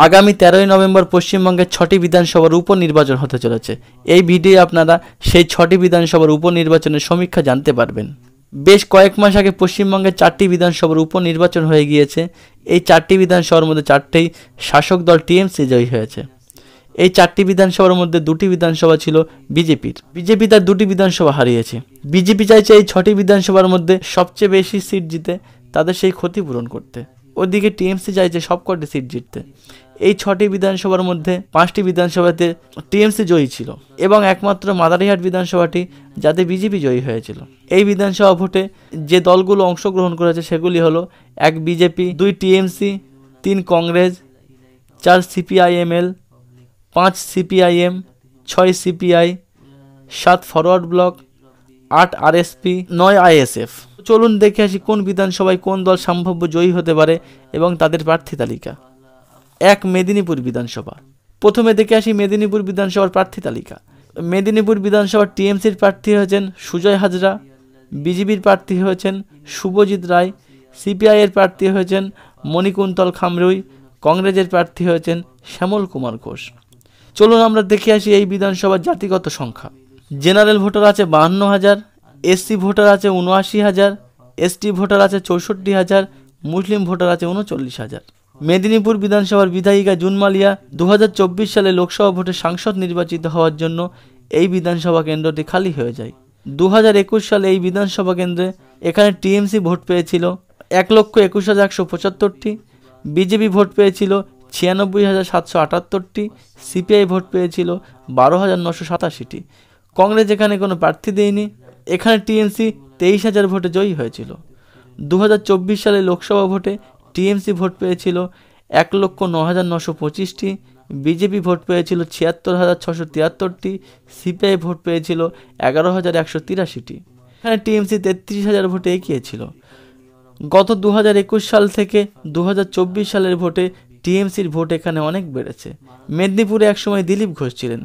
আগামী 13ই নভেম্বর পশ্চিমবঙ্গের 6টি বিধানসভার উপনির্বাচন হতে চলেছে। এই ভিডিওয়ে আপনারা সেই 6টি বিধানসভার উপনির্বাচনের সমীক্ষা জানতে পারবেন। বেশ কয়েক মাস আগে পশ্চিমবঙ্গের 4টি বিধানসভার উপনির্বাচন হয়ে গিয়েছে। এই 4টি বিধানসভার মধ্যে 4টেই শাসক দল টিএমসি জয়ী হয়েছে। এই 4টি বিধানসভার মধ্যে 2টি বিধানসভা ছিল বিজেপির। বিজেপি তার 2টি বিধানসভা হারিয়েছে। বিজেপি চাইছে এই 6টি বিধানসভার মধ্যে সবচেয়ে বেশি সিট জিতে তাদের সেই ক্ষতিপূরণ করতে। ওদিকে টিএমসি চাইছে সবকটি সিট জিততে। এই 6টি বিধানসভার মধ্যে 5টি বিধানসভাতে টিএমসি জয়ী ছিল এবং একমাত্র মাদারিহাট বিধানসভাটি যাতে বিজেপি জয়ী হয়েছিল। এই বিধানসভা ভোটে যে দলগুলো অংশগ্রহণ করেছে সেগুলি হলো 1 BJP, 2 TMC, 3 Congress, 4 CPIML, 5 CPIM, 6 CPI, 7 forward block, 8 RSP, 9 ISF. চলুন দেখে আসি কোন বিধানসভায় কোন দল সম্ভাব্য জয়ী হতে পারে এবং তাদের প্রার্থী তালিকা। 1 মেদিনীপুর বিধানসভা। প্রথমে দেখে আসি মেদিনীপুর বিধানসভার প্রার্থী তালিকা। মেদিনীপুর বিধানসভার টিএমসির প্রার্থী হয়েছেন সুজয় হাজরা, বিজেপির প্রার্থী হয়েছেন শুভজিৎ রায়, সিপিআইয়ের প্রার্থী হয়েছেন মণিকুন্তল খামরুই, কংগ্রেসের প্রার্থী হয়েছেন শ্যামল কুমার ঘোষ। চলুন আমরা দেখে আসি এই বিধানসভার জাতিগত সংখ্যা। জেনারেল ভোটার আছে 52,000, এসসি ভোটার আছে 79,000, এসটি ভোটার আছে 64,000, মুসলিম ভোটার আছে 39,000। মেদিনীপুর বিধানসভার বিধায়িকা জুন মালিয়া 2024 সালে লোকসভা ভোটে সাংসদ নির্বাচিত হওয়ার জন্য এই বিধানসভা কেন্দ্রটি খালি হয়ে যায়। 2021 সালে এই বিধানসভা কেন্দ্রে এখানে টিএমসি ভোট পেয়েছিল 1,21,175টি, বিজেপি ভোট পেয়েছিল 96,778টি, সিপিআই ভোট পেয়েছিল 12,987টি। কংগ্রেস এখানে কোনো প্রার্থী দেয়নি। এখানে টিএমসি 23,000 ভোটে জয়ী হয়েছিল। 2024 সালে লোকসভা ভোটে টিএমসি ভোট পেয়েছিল 1,09,925টি, বিজেপি ভোট পেয়েছিল 76,673টি, সিপিআই ভোট পেয়েছিল 11,183টি। এখানে টিএমসি 33,000 ভোটে এগিয়ে ছিল। গত 2021 সাল থেকে 2024 সালের ভোটে টিএমসির ভোট এখানে অনেক বেড়েছে। মেদিনীপুরে একসময় দিলীপ ঘোষ ছিলেন,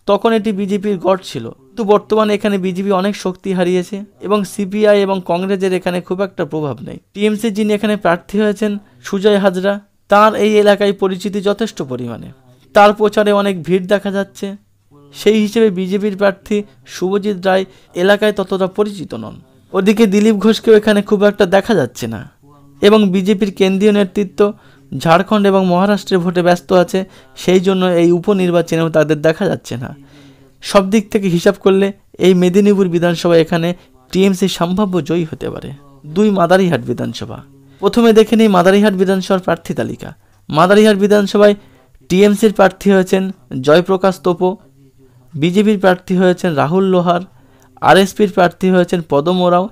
তখন এটি বিজেপির গড় ছিল, কিন্তু বর্তমানে এখানে বিজেপি অনেক শক্তি হারিয়েছে এবং সিপিআই এবং কংগ্রেসের এখানে খুব একটা প্রভাব নেই। টিএমসি যিনি এখানে প্রার্থী হয়েছেন সুজয় হাজরা, তার এই এলাকায় পরিচিতি যথেষ্ট পরিমাণে, তার প্রচারে অনেক ভিড় দেখা যাচ্ছে। সেই হিসেবে বিজেপির প্রার্থী শুভজিৎ রায় এলাকায় ততটা পরিচিত নন। ওদিকে দিলীপ ঘোষকেও এখানে খুব একটা দেখা যাচ্ছে না এবং বিজেপির কেন্দ্রীয় নেতৃত্ব ঝাড়খণ্ড এবং মহারাষ্ট্রের ভোটে ব্যস্ত আছে, সেই জন্য এই উপনির্বাচনেও তাদের দেখা যাচ্ছে না। সব দিক থেকে হিসাব করলে এই মেদিনীপুর বিধানসভা এখানে টিএমসি সম্ভাব্য জয়ী হতে পারে। 2 মাদারিহাট বিধানসভা। প্রথমে দেখে নিই মাদারিহাট বিধানসভার প্রার্থী তালিকা। মাদারিহাট বিধানসভায় টিএমসির প্রার্থী হয়েছেন জয়প্রকাশ তোপো, বিজেপির প্রার্থী হয়েছেন রাহুল লোহার, আরএসপির প্রার্থী হয়েছেন পদম ওরাও,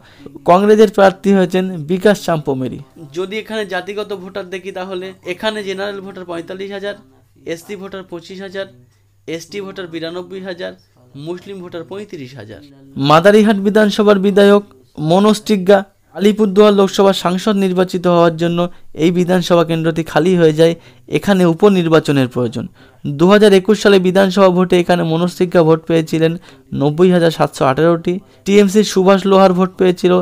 কংগ্রেসের প্রার্থী হয়েছেন বিকাশ চাম্পমেরি। যদি এখানে জাতিগত ভোটার দেখি তাহলে এখানে general voter 45,000, SC voter 25,000, ST voter 92,000, মুসলিম ভোটার 35,000। মাদারিহাট বিধানসভার বিধায়ক মনোজ টিগ্গা আলিপুরদুয়ার লোকসভার সাংসদ নির্বাচিত হওয়ার জন্য এই বিধানসভা কেন্দ্রটি খালি হয়ে যায়। এখানে উপনির্বাচনের প্রয়োজন। 2021 সালে বিধানসভা ভোটে এখানে মনোজ টিগ্গা ভোট পেয়েছিলেন 90,718টি, টিএমসির সুভাষ লোহার ভোট পেয়েছিল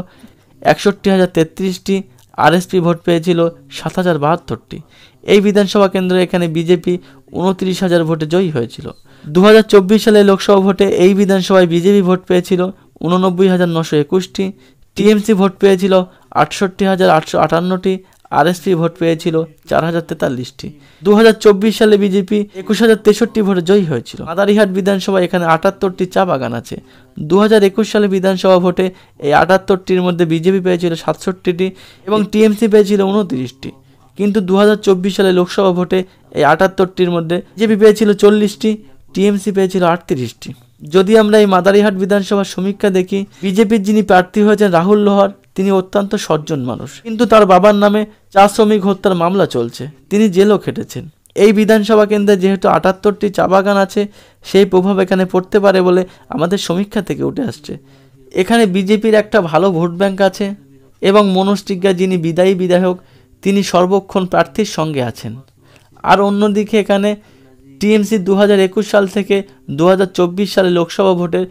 61,033টি, আরএসপি ভোট পেয়েছিল 7,072টি। এই বিধানসভা কেন্দ্রে এখানে বিজেপি 29,000 ভোটে জয়ী হয়েছিল। 2024 সালে লোকসভা ভোটে এই বিধানসভায় বিজেপি ভোট পেয়েছিল 89,921টি, টিএমসি ভোট পেয়েছিল 68,858টি, আরএসপি ভোট পেয়েছিল 4,043টি। 2024 সালে বিজেপি 21,063 ভোটে জয়ী হয়েছিল। মাদারিহাট বিধানসভা এখানে 78টি চা বাগান আছে। 2021 সালে বিধানসভা ভোটে এই 78টির মধ্যে বিজেপি পেয়েছিল 67টি এবং টিএমসি পেয়েছিল 29টি, কিন্তু 2024 সালে লোকসভা ভোটে এই 78টির মধ্যে বিজেপি পেয়েছিল 40টি, টিএমসি পেয়েছিল 38টি। যদি আমরা এই মাদারিহাট বিধানসভার সমীক্ষা দেখি, বিজেপির যিনি প্রার্থী হয়েছেন রাহুল লোহার, তিনি অত্যন্ত সজ্জন মানুষ, কিন্তু তার বাবার নামে চা শ্রমিক হত্যার মামলা চলছে, তিনি জেলও খেটেছেন। এই বিধানসভা কেন্দ্রে যেহেতু 78টি চা বাগান আছে, সেই প্রভাব এখানে পড়তে পারে বলে আমাদের সমীক্ষা থেকে উঠে আসছে। এখানে বিজেপির একটা ভালো ভোট ব্যাংক আছে এবং মনোজ টিগ্গা যিনি বিদায়ী বিধায়ক, তিনি সর্বক্ষণ প্রার্থীর সঙ্গে আছেন। আর অন্যদিকে এখানে টিএমসি 2021 সাল থেকে 2024 সালে লোকসভা ভোটের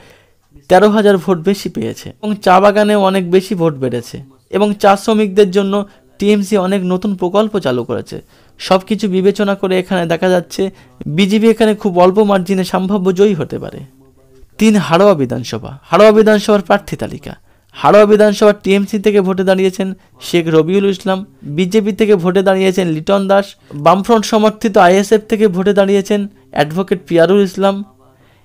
13,000 ভোট বেশি পেয়েছে এবং চা বাগানে অনেক বেশি ভোট বেড়েছে এবং চা শ্রমিকদের জন্য টিএমসি অনেক নতুন প্রকল্প চালু করেছে। সবকিছু বিবেচনা করে এখানে দেখা যাচ্ছে বিজেপি এখানে খুব অল্প মার্জিনে সম্ভাব্য জয়ী হতে পারে। 3. হাড়োয়া বিধানসভা। হাড়োয়া বিধানসভার প্রার্থী তালিকা। হাড়োয়া বিধানসভা টিএমসি থেকে ভোটে দাঁড়িয়েছেন শেখ রবিউল ইসলাম, বিজেপি থেকে ভোটে দাঁড়িয়েছেন লিটন দাস, বামফ্রন্ট সমর্থিত আইএসএফ থেকে ভোটে দাঁড়িয়েছেন অ্যাডভোকেট পিয়ারুল ইসলাম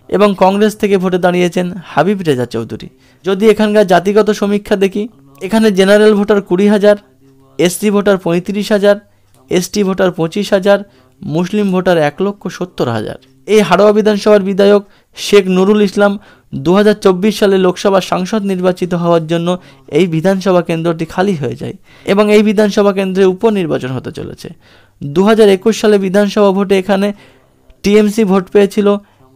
এবং কংগ্রেস থেকে ভোটে দাঁড়িয়েছেন হাবিব রেজা চৌধুরী। যদি এখানকার জাতিগত সমীক্ষা দেখি, এখানে general voter 20,000, SC voter 35,000, ST voter 25,000, মুসলিম ভোটার 1,70,000। এই হাড়োয়া বিধানসভার বিধায়ক শেখ নুরুল ইসলাম 2024 সালে লোকসভার সাংসদ নির্বাচিত হওয়ার জন্য এই বিধানসভা কেন্দ্রটি খালি হয়ে যায় এবং এই বিধানসভা কেন্দ্রে উপনির্বাচন হতে চলেছে। 2021 সালে বিধানসভা ভোটে এখানে টিএমসি ভোট পেয়েছিল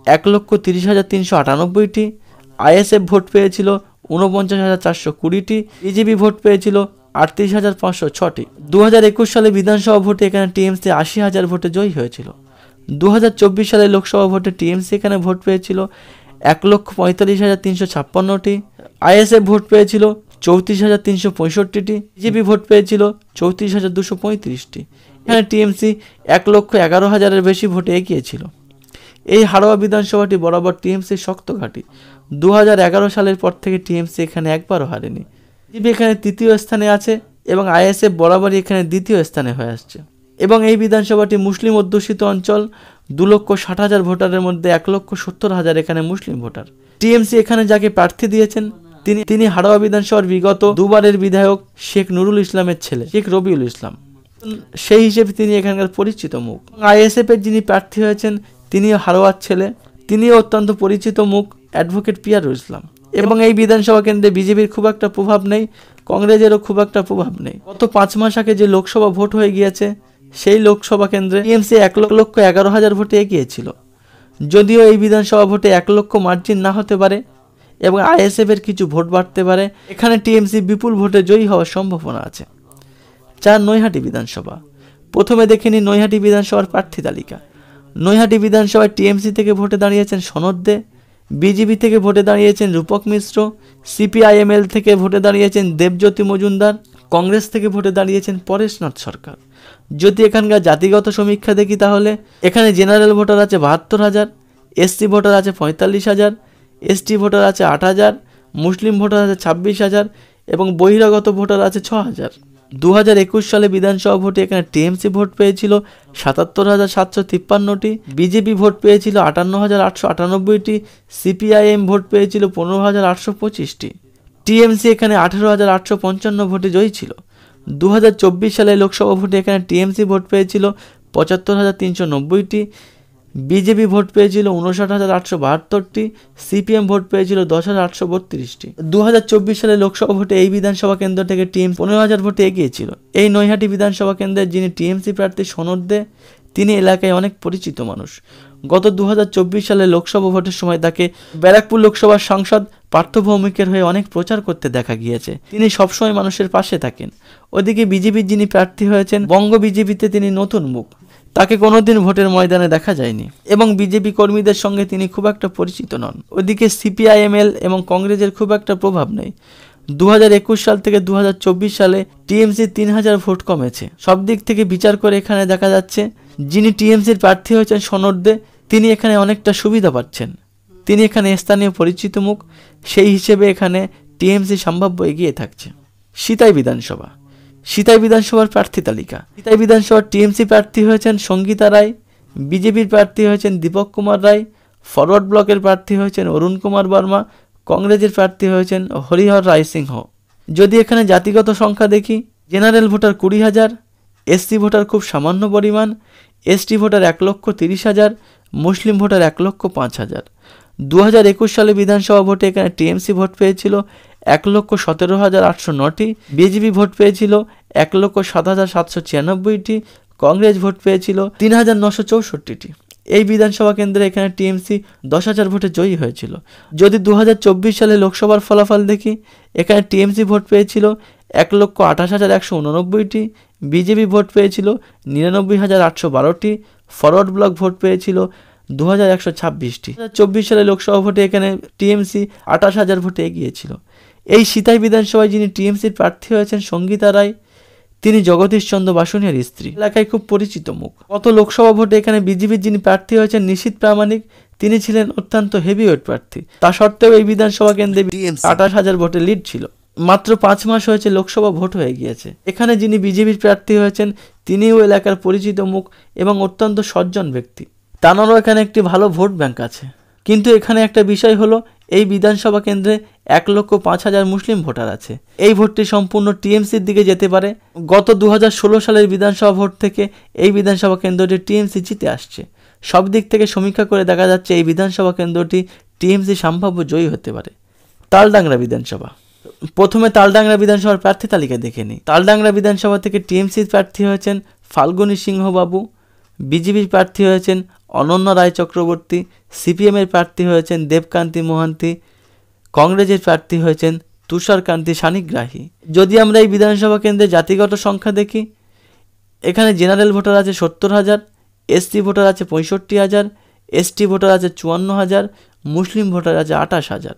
1,30,398টি, আইএসএফ ভোট পেয়েছিল 49,420টি, বিজেপি ভোট পেয়েছিল 38,506টি। 2021 সালে বিধানসভা ভোটে এখানে টিএমসি 80,000 ভোটে জয়ী হয়েছিল। 2024 সালে লোকসভা ভোটে টিএমসি এখানে ভোট পেয়েছিল 1,45,356টি, আইএসএফ ভোট পেয়েছিল 34,365টি, বিজেপি ভোট পেয়েছিল 34,235টি। এখানে টিএমসি 1,11,000-এর বেশি ভোটে এগিয়েছিল। এই হাড়োয়া বিধানসভাটি বরাবর টিএমসির শক্ত ঘাঁটি। 2011 সালের পর থেকে টিএমসি এখানে একবারও হারেনি। বিজেপি এখানে তৃতীয় স্থানে আছে এবং আইএসএফ বরাবরই এখানে দ্বিতীয় স্থানে হয়ে আসছে। এবং এই বিধানসভাটি মুসলিম অধ্যুষিত অঞ্চল। 2,60,000 ভোটারের মধ্যে 1,70,000 এখানে মুসলিম ভোটার। টিএমসি এখানে যাকে প্রার্থী দিয়েছেন তিনি হাড়োয়া বিধানসভার বিগত দুবারের বিধায়ক শেখ নুরুল ইসলামের ছেলে শেখ রবিউল ইসলাম। সেই হিসেবে তিনি এখানকার পরিচিত মুখ। আইএসএফ এর যিনি প্রার্থী হয়েছেন তিনিও হাড়োয়ার ছেলে, তিনিও অত্যন্ত পরিচিত মুখ, অ্যাডভোকেট পিয়ারুল ইসলাম। এবং এই বিধানসভা কেন্দ্রে বিজেপির খুব একটা প্রভাব নেই, কংগ্রেসেরও খুব একটা প্রভাব নেই। গত 5 মাস আগে যে লোকসভা ভোট হয়ে গিয়েছে সেই লোকসভা কেন্দ্রে টিএমসি 1,11,000 ভোটে এগিয়েছিল। যদিও এই বিধানসভা ভোটে 1 লক্ষ মার্জিন না হতে পারে এবং আইএসএফ এর কিছু ভোট বাড়তে পারে, এখানে টিএমসি বিপুল ভোটে জয়ী হওয়ার সম্ভাবনা আছে। 4. নৈহাটি বিধানসভা। প্রথমে দেখে নিই নৈহাটি বিধানসভার প্রার্থী তালিকা। নৈহাটি বিধানসভায় টিএমসি থেকে ভোটে দাঁড়িয়েছেন সনদ দে, বিজেপি থেকে ভোটে দাঁড়িয়েছেন রূপক মিশ্র, সিপিআইএমএল থেকে ভোটে দাঁড়িয়েছেন দেবজ্যোতি মজুমদার, কংগ্রেস থেকে ভোটে দাঁড়িয়েছেন পরেশনাথ সরকার। যদি এখানকার জাতিগত সমীক্ষা দেখি তাহলে এখানে জেনারেল ভোটার আছে 72,000, এসসি ভোটার আছে 45,000, এসটি ভোটার আছে 8,000, মুসলিম ভোটার আছে 26,000 এবং বহিরাগত ভোটার আছে 6,000। 2021 সালে বিধানসভা ভোটে এখানে টিএমসি ভোট পেয়েছিল 77,753টি, বিজেপি ভোট পেয়েছিল 58,898টি, সিপিআইএম ভোট পেয়েছিল 15,825টি। টিএমসি এখানে 18,855 ভোটে জয়ী ছিল। 2024 সালে লোকসভা ভোটে এখানে টিএমসি ভোট পেয়েছিল 75,390টি, বিজেপি ভোট পেয়েছিল 59,872টি, সিপিএম ভোট পেয়েছিল 10,832টি। 2024 সালে লোকসভা ভোটে এই বিধানসভা কেন্দ্র থেকে টিএমসি 15,000 ভোটে এগিয়েছিল। এই নৈহাটি বিধানসভা কেন্দ্রের যিনি টিএমসি প্রার্থী সনদ দে, তিনি এলাকায় অনেক পরিচিত মানুষ। গত 2024 সালে লোকসভা ভোটের সময় তাকে ব্যারাকপুর লোকসভার সাংসদ পার্থ ভৌমিকের হয়ে অনেক প্রচার করতে দেখা গিয়েছে। তিনি সবসময় মানুষের পাশে থাকেন। ওদিকে বিজেপির যিনি প্রার্থী হয়েছেন বঙ্গ বিজেপিতে তিনি নতুন মুখ, তাকে কোনোদিন ভোটের ময়দানে দেখা যায়নি এবং বিজেপি কর্মীদের সঙ্গে তিনি খুব একটা পরিচিত নন। ওদিকে সিপিআইএমএল এবং কংগ্রেসের খুব একটা প্রভাব নেই। 2021 সাল থেকে 2024 সালে টিএমসি 3,000 ভোট কমেছে। সব দিক থেকে বিচার করে এখানে দেখা যাচ্ছে যিনি টিএমসির প্রার্থী হয়েছেন সনদ দে, তিনি এখানে অনেকটা সুবিধা পাচ্ছেন। তিনি এখানে স্থানীয় পরিচিত মুখ, সেই হিসেবে এখানে টিএমসি সম্ভাব্য এগিয়ে থাকছে। সিতাই বিধানসভা। সিতাই বিধানসভার প্রার্থী তালিকা। সিতাই বিধানসভার টিএমসি প্রার্থী হয়েছেন সঙ্গীতা রায়, বিজেপির প্রার্থী হয়েছেন দীপক কুমার রায়, ফরওয়ার্ড ব্লকের প্রার্থী হয়েছেন অরুণ কুমার বর্মা, কংগ্রেসের প্রার্থী হয়েছেন হরিহর রায় সিংহ। যদি এখানে জাতিগত সংখ্যা দেখি, জেনারেল ভোটার 20,000, এসসি ভোটার খুব সামান্য পরিমাণ, এসটি ভোটার 1,30,000, মুসলিম ভোটার 1,05,000। 2021 সালে বিধানসভা ভোটে এখানে টিএমসি ভোট পেয়েছিল 1,17,809টি, বিজেপি ভোট পেয়েছিল 1,07,796টি, কংগ্রেস ভোট পেয়েছিল 3,964টি। এই বিধানসভা কেন্দ্রে এখানে টিএমসি 10,000 ভোটে জয়ী হয়েছিল। যদি 2024 সালে লোকসভার ফলাফল দেখি, এখানে টিএমসি ভোট পেয়েছিল 1,28,189টি, বিজেপি ভোট পেয়েছিল 99,812টি, ফরওয়ার্ড ব্লক ভোট পেয়েছিল 2,126টি। 2024 সালে লোকসভা ভোটে এখানে টিএমসি 28,000 ভোটে এগিয়েছিল। এই সিতাই বিধানসভায় যিনি টিএমসির প্রার্থী হয়েছেন সঙ্গীতা রায়, তিনি জগদীশচন্দ্র বাসুনিয়ার স্ত্রী। এলাকায় খুব পরিচিত মুখ। গত লোকসভা ভোটে এখানে বিজেপির যিনি প্রার্থী হয়েছেন নিশীথ প্রামাণিক, তিনি ছিলেন অত্যন্ত হেভিওয়েট প্রার্থী। তা সত্ত্বেও এই বিধানসভা কেন্দ্রে 28,000 ভোটের লিড ছিল। মাত্র 5 মাস হয়েছে লোকসভা ভোট হয়ে গিয়েছে। এখানে যিনি বিজেপির প্রার্থী হয়েছেন তিনিও এলাকার পরিচিত মুখ এবং অত্যন্ত সজ্জন ব্যক্তি। তাঁরও এখানে একটি ভালো ভোট ব্যাংক আছে। কিন্তু এখানে একটা বিষয় হলো, এই বিধানসভা কেন্দ্রে 1,05,000 মুসলিম ভোটার আছে। এই ভোটটি সম্পূর্ণ টিএমসির দিকে যেতে পারে। গত 2016 সালের বিধানসভা ভোট থেকে এই বিধানসভা কেন্দ্রটি টিএমসি জিতে আসছে। সব দিক থেকে সমীক্ষা করে দেখা যাচ্ছে এই বিধানসভা কেন্দ্রটি টিএমসি সম্ভাব্য জয়ী হতে পারে। তালডাংরা বিধানসভা। প্রথমে তালডাংরা বিধানসভার প্রার্থী তালিকা দেখে নিই। তালডাংরা বিধানসভা থেকে টিএমসির প্রার্থী হয়েছেন ফাল্গুনী সিংহ বাবু, বিজেপির প্রার্থী হয়েছেন অনন্য রায় চক্রবর্তী, সিপিএমের প্রার্থী হয়েছেন দেবকান্তি মোহান্তি, কংগ্রেসের প্রার্থী হয়েছেন তুষারকান্তি সানিগ্রাহী। যদি আমরা এই বিধানসভা কেন্দ্রে জাতিগত সংখ্যা দেখি, এখানে জেনারেল ভোটার আছে 70,000, এসসি ভোটার আছে 65,000, এসটি ভোটার আছে 54,000, মুসলিম ভোটার আছে 28,000।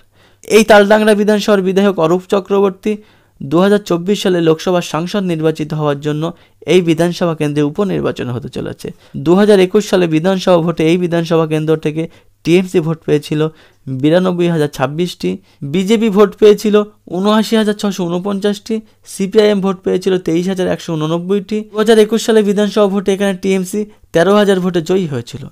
এই তালডাংরা বিধানসভার বিধায়ক অরূপ চক্রবর্তী 2024 সালে লোকসভার সাংসদ নির্বাচিত হওয়ার জন্য এই বিধানসভা কেন্দ্রে উপনির্বাচন হতে চলেছে। 2021 সালে বিধানসভা ভোটে এই বিধানসভা কেন্দ্র থেকে টিএমসি ভোট পেয়েছিল 92,026টি, বিজেপি ভোট পেয়েছিল 79,649টি, সিপিআইএম ভোট পেয়েছিল 23,189টি। 2021 সালে বিধানসভা ভোটে এখানে টিএমসি 13,000 ভোটে জয়ী হয়েছিল।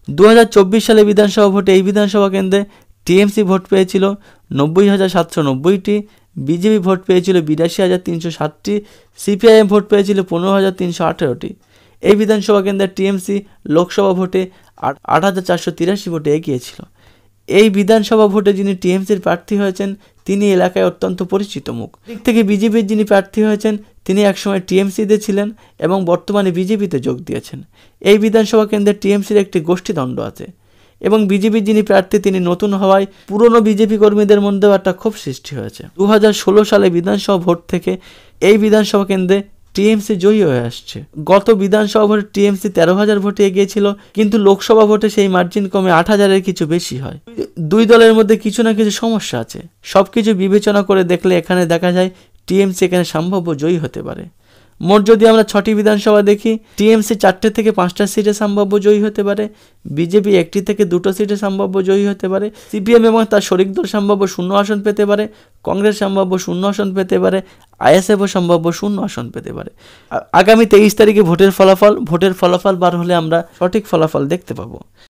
2024 সালে বিধানসভা ভোটে এই বিধানসভা কেন্দ্রে টিএমসি ভোট পেয়েছিল 90,790টি, বিজেপি ভোট পেয়েছিল 82,307টি, সিপিআইএম ভোট পেয়েছিল 15,318টি। এই বিধানসভা কেন্দ্রে টিএমসি লোকসভা ভোটে 8,483 ভোটে এগিয়েছিল। এই বিধানসভা ভোটে যিনি টিএমসির প্রার্থী হয়েছেন তিনি এলাকায় অত্যন্ত পরিচিত মুখ। দিক থেকে বিজেপির যিনি প্রার্থী হয়েছেন তিনি একসময় টিএমসিতে ছিলেন এবং বর্তমানে বিজেপিতে যোগ দিয়েছেন। এই বিধানসভা কেন্দ্রে টিএমসির একটি গোষ্ঠীদ্বন্দ্ব আছে এবং বিজেপির যিনি প্রার্থী তিনি নতুন হওয়ায় পুরনো বিজেপি কর্মীদের মধ্যেও একটা ক্ষোভ সৃষ্টি হয়েছে। 2016 সালে বিধানসভা ভোট থেকে এই বিধানসভা কেন্দ্রে টিএমসি জয়ী হয়ে আসছে। গত বিধানসভা ভোটে টিএমসি 13,000 ভোটে এগিয়েছিল, কিন্তু লোকসভা ভোটে সেই মার্জিন কমে 8,000-এর কিছু বেশি হয়। দুই দলের মধ্যে কিছু না কিছু সমস্যা আছে। সবকিছু বিবেচনা করে দেখলে এখানে দেখা যায় টিএমসি এখানে সম্ভাব্য জয়ী হতে পারে। মোট যদি আমরা 6টি বিধানসভা দেখি, টিএমসি 4টে থেকে 5টা সিটে সম্ভাব্য জয়ী হতে পারে, বিজেপি 1টি থেকে 2টো সিটে সম্ভাব্য জয়ী হতে পারে, সিপিএম এবং তার শরিক দল সম্ভাব্য 0 আসন পেতে পারে, কংগ্রেস সম্ভাব্য 0 আসন পেতে পারে, আইএসএফও সম্ভাব্য 0 আসন পেতে পারে। আগামী 23 তারিখে ভোটের ফলাফল বার হলে আমরা সঠিক ফলাফল দেখতে পাবো।